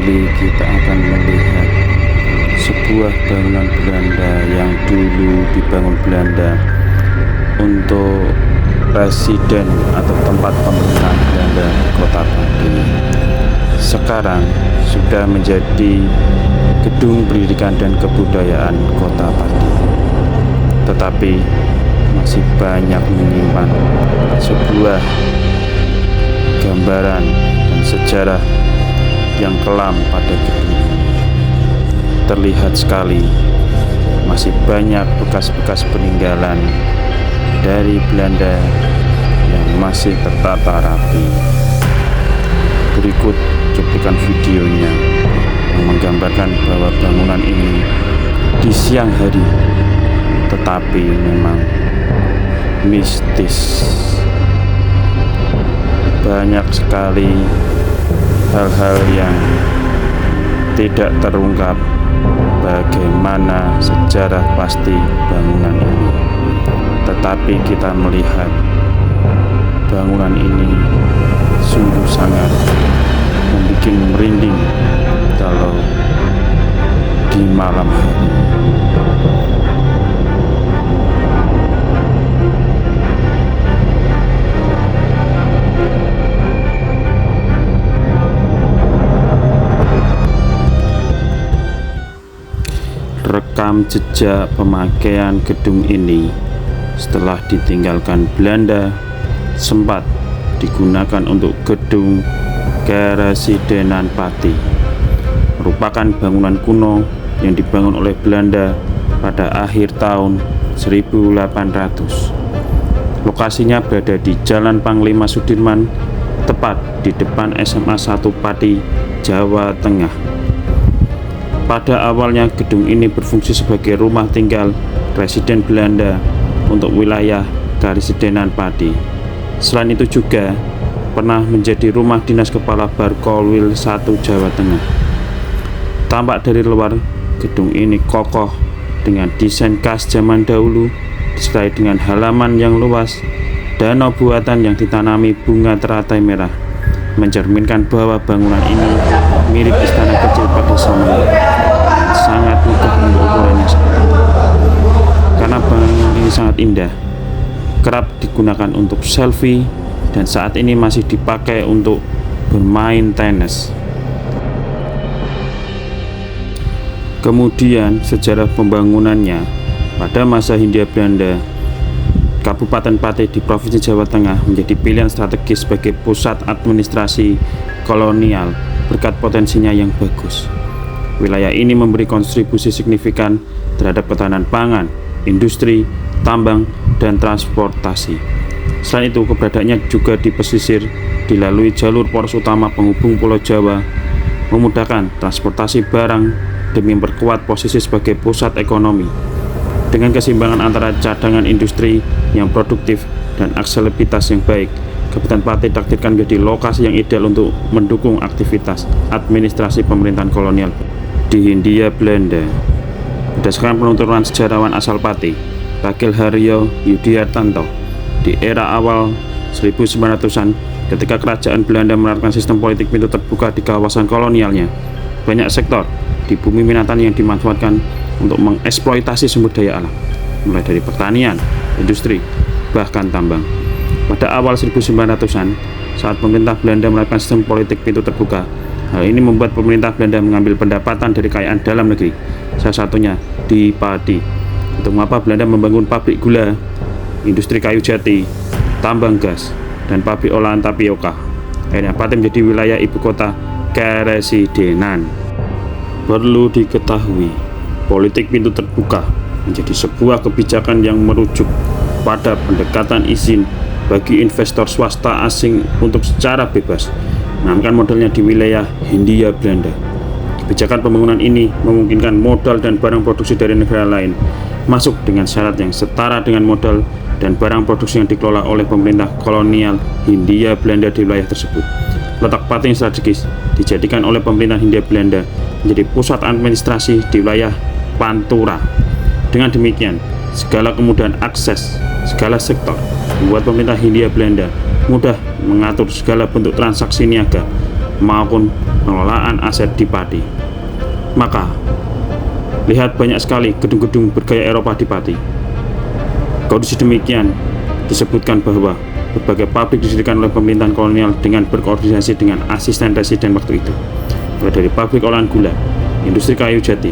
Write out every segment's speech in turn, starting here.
kali kita akan melihat sebuah bangunan Belanda yang dulu dibangun Belanda untuk residen atau tempat pemerintahan Belanda di Kota Pati. Sekarang sudah menjadi gedung pendidikan dan kebudayaan Kota Pati, tetapi masih banyak menyimpan sebuah gambaran dan sejarah yang kelam pada gedung ini. Terlihat sekali masih banyak bekas-bekas peninggalan dari Belanda yang masih tertata rapi. Berikut cuplikan videonya yang menggambarkan bahwa bangunan ini di siang hari tetapi memang mistis. Banyak sekali hal-hal yang tidak terungkap bagaimana sejarah pasti bangunan ini. Tetapi kita melihat bangunan ini sungguh sangat membuat merinding kalau di malam hari. Rekam jejak pemakaian gedung ini setelah ditinggalkan Belanda sempat digunakan untuk gedung Keresidenan Pati, merupakan bangunan kuno yang dibangun oleh Belanda pada akhir tahun 1800. Lokasinya berada di Jalan Panglima Sudirman, tepat di depan SMA 1 Pati, Jawa Tengah. Pada awalnya gedung ini berfungsi sebagai rumah tinggal residen Belanda untuk wilayah Keresidenan Pati. Selain itu juga pernah menjadi rumah dinas Kepala Barkolwil 1 Jawa Tengah. Tampak dari luar, gedung ini kokoh dengan desain khas zaman dahulu, disertai dengan halaman yang luas, danau buatan yang ditanami bunga teratai merah, mencerminkan bahwa bangunan ini mirip istana kecil pada zaman sangat megah untuk ukurannya sangat tinggi. Karena bangunan ini sangat indah, kerap digunakan untuk selfie dan saat ini masih dipakai untuk bermain tenis. Kemudian sejarah pembangunannya pada masa Hindia Belanda, Kabupaten Pati di Provinsi Jawa Tengah menjadi pilihan strategis sebagai pusat administrasi kolonial berkat potensinya yang bagus. Wilayah ini memberi kontribusi signifikan terhadap ketahanan pangan, industri, tambang, dan transportasi. Selain itu, keberadaannya juga di pesisir dilalui jalur poros utama penghubung Pulau Jawa, memudahkan transportasi barang demi memperkuat posisi sebagai pusat ekonomi. Dengan keseimbangan antara cadangan industri yang produktif dan aksesibilitas yang baik, Kabupaten Pati ditakdirkan menjadi lokasi yang ideal untuk mendukung aktivitas administrasi pemerintahan kolonial di Hindia Belanda. Berdasarkan penuturan sejarawan asal Pati, Ragil Haryo Yudiartanto, di era awal 1900-an, ketika kerajaan Belanda menerapkan sistem politik pintu terbuka di kawasan kolonialnya, banyak sektor di bumi Minatan yang dimanfaatkan untuk mengeksploitasi sumber daya alam, mulai dari pertanian, industri, bahkan tambang. Pada awal 1900-an, saat pemerintah Belanda menerapkan sistem politik pintu terbuka, hal ini membuat pemerintah Belanda mengambil pendapatan dari kekayaan dalam negeri, salah satunya di Pati. Untuk mengapa Belanda membangun pabrik gula, industri kayu jati, tambang gas, dan pabrik olahan tapioka. Akhirnya Pati menjadi wilayah ibu kota Keresidenan. Perlu diketahui, politik pintu terbuka menjadi sebuah kebijakan yang merujuk pada pendekatan izin bagi investor swasta asing untuk secara bebas menanamkan modalnya di wilayah Hindia Belanda. Kebijakan pembangunan ini memungkinkan modal dan barang produksi dari negara lain masuk dengan syarat yang setara dengan modal dan barang produksi yang dikelola oleh pemerintah kolonial Hindia Belanda di wilayah tersebut. Letak Pati yang strategis dijadikan oleh pemerintah Hindia Belanda menjadi pusat administrasi di wilayah Pantura. Dengan demikian, segala kemudahan akses segala sektor membuat pemerintah Hindia Belanda mudah mengatur segala bentuk transaksi niaga maupun pengelolaan aset di Pati. Maka, lihat banyak sekali gedung-gedung bergaya Eropa di Pati. Kondisi demikian disebutkan bahwa berbagai pabrik didirikan oleh pemerintahan kolonial dengan berkoordinasi dengan asisten residen waktu itu, mulai dari pabrik olahan gula, industri kayu jati,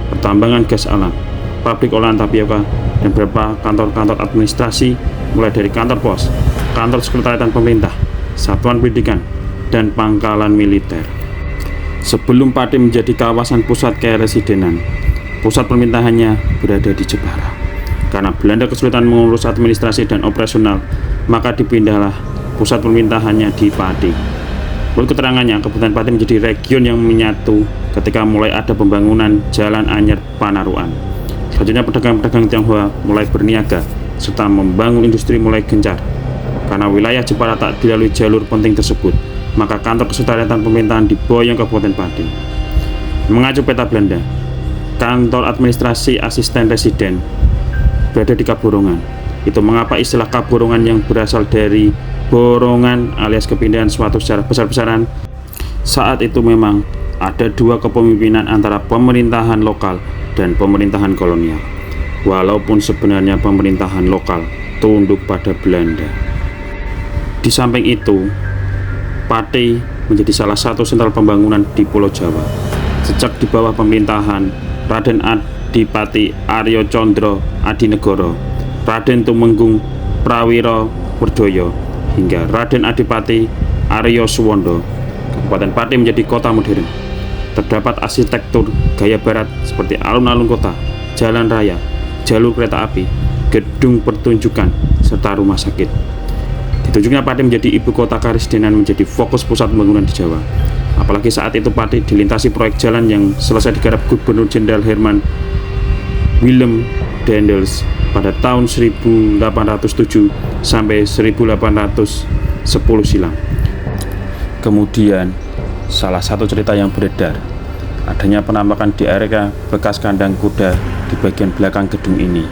pertambangan gas alam, pabrik olahan tapioka, dan beberapa kantor-kantor administrasi mulai dari kantor pos, kantor sekretariatan pemerintah, satuan pendidikan, dan pangkalan militer. Sebelum Pati menjadi kawasan pusat keresidenan, pusat pemerintahannya berada di Jepara. Karena Belanda kesulitan mengurus administrasi dan operasional, maka dipindahlah pusat pemerintahannya di Pati. Menurut keterangannya, Kabupaten Pati menjadi region yang menyatu ketika mulai ada pembangunan Jalan Anyar Panaruan. Selanjutnya pedagang-pedagang Tionghoa mulai berniaga, serta membangun industri mulai gencar. Karena wilayah Jepara tak dilalui jalur penting tersebut, maka kantor kesekretariatan pemerintahan diboyong ke Kabupaten Pati. Mengacu peta Belanda, kantor administrasi asisten residen berada di Kaborongan. Itu mengapa istilah Kaborongan yang berasal dari borongan alias kepindahan suatu secara besar-besaran. Saat itu memang ada dua kepemimpinan antara pemerintahan lokal dan pemerintahan kolonial, walaupun sebenarnya pemerintahan lokal tunduk pada Belanda. Di samping itu, Pati menjadi salah satu sentral pembangunan di Pulau Jawa. Sejak di bawah pemerintahan Raden Adipati Aryo Condro Adinegoro, Raden Tumenggung Prawiro Werdoyo, hingga Raden Adipati Aryo Suwondo, Kabupaten Pati menjadi kota modern. Terdapat arsitektur gaya barat seperti alun-alun kota, jalan raya, jalur kereta api, gedung pertunjukan, serta rumah sakit. Ditunjuknya Pati menjadi ibu kota keresidenan menjadi fokus pusat pembangunan di Jawa. Apalagi saat itu Pati dilintasi proyek jalan yang selesai digarap Gubernur Jenderal Herman Willem Daendels pada tahun 1807 sampai 1810 silam. Kemudian, salah satu cerita yang beredar, adanya penampakan di area bekas kandang kuda di bagian belakang gedung ini.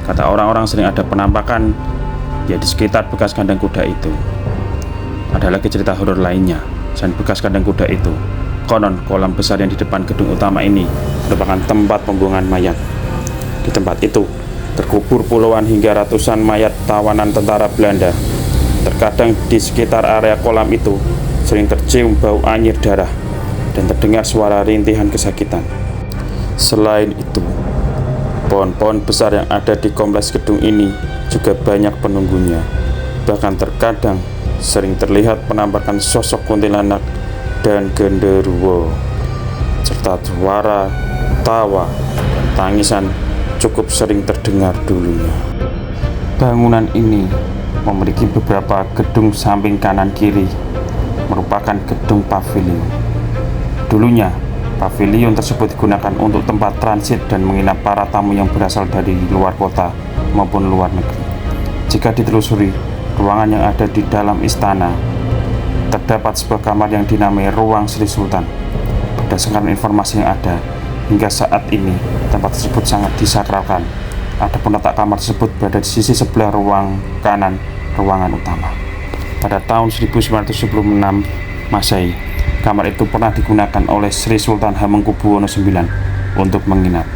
Kata orang-orang sering ada penampakan ya di sekitar bekas kandang kuda itu. Ada lagi cerita horor lainnya, selain bekas kandang kuda itu. Konon kolam besar yang di depan gedung utama ini merupakan tempat pembuangan mayat. Di tempat itu terkubur puluhan hingga ratusan mayat tawanan tentara Belanda. Terkadang di sekitar area kolam itu sering tercium bau anyir darah dan terdengar suara rintihan kesakitan. Selain itu, pohon-pohon besar yang ada di kompleks gedung ini juga banyak penunggunya. Bahkan terkadang sering terlihat penampakan sosok kuntilanak dan genderuwo, serta suara tawa dan tangisan cukup sering terdengar dulunya. Bangunan ini memiliki beberapa gedung samping kanan kiri, merupakan gedung pavilion. Dulunya, pavilion tersebut digunakan untuk tempat transit dan menginap para tamu yang berasal dari luar kota maupun luar negeri. Jika ditelusuri, ruangan yang ada di dalam istana, terdapat sebuah kamar yang dinamai Ruang Sri Sultan. Berdasarkan informasi yang ada, hingga saat ini tempat tersebut sangat disakralkan. Adapun letak kamar tersebut berada di sisi sebelah ruang kanan ruangan utama. Pada tahun 1976 Masehi, kamar itu pernah digunakan oleh Sri Sultan Hamengkubuwono IX untuk menginap.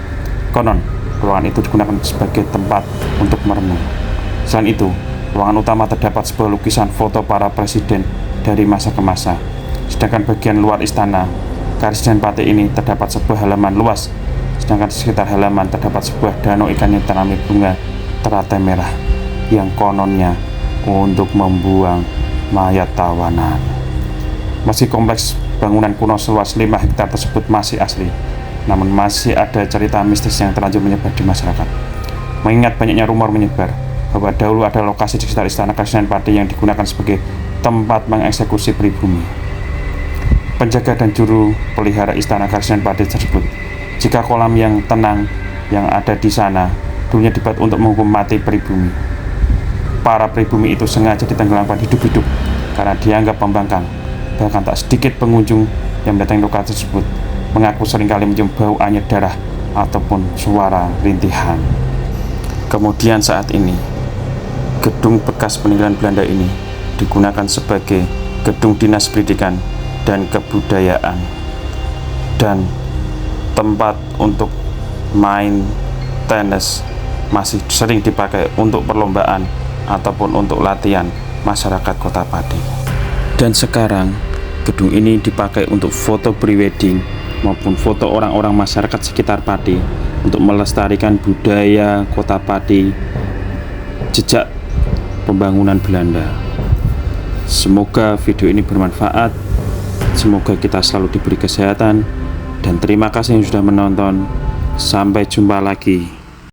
Konon, ruangan itu digunakan sebagai tempat untuk merenung. Selain itu, ruangan utama terdapat sebuah lukisan foto para presiden dari masa ke masa. Sedangkan bagian luar istana Karesiden Pati ini terdapat sebuah halaman luas, sedangkan di sekitar halaman terdapat sebuah danau ikan yang tanami bunga teratai merah yang kononnya untuk membuang mayat tawanan. Meski kompleks bangunan kuno seluas 5 hektar tersebut masih asli, namun masih ada cerita mistis yang terlanjur menyebar di masyarakat. Mengingat banyaknya rumor menyebar bahwa dahulu ada lokasi di sekitar istana Karesiden Pati yang digunakan sebagai tempat mengeksekusi pribumi. Penjaga dan juru pelihara istana Karesiden Pati tersebut, jika kolam yang tenang yang ada di sana dulunya dibuat untuk menghukum mati pribumi. Para pribumi itu sengaja ditenggelamkan hidup-hidup karena dianggap pembangkang. Bahkan tak sedikit pengunjung yang mendatangi lokasi tersebut mengaku seringkali mencium bau anyir darah ataupun suara rintihan. Kemudian saat ini, gedung bekas peninggalan Belanda ini digunakan sebagai gedung dinas pendidikan dan kebudayaan, dan tempat untuk main tenis masih sering dipakai untuk perlombaan ataupun untuk latihan masyarakat Kota Pati. Dan sekarang gedung ini dipakai untuk foto prewedding maupun foto orang-orang masyarakat sekitar Pati untuk melestarikan budaya Kota Pati, jejak pembangunan Belanda. Semoga video ini bermanfaat, semoga kita selalu diberi kesehatan, dan terima kasih yang sudah menonton. Sampai jumpa lagi.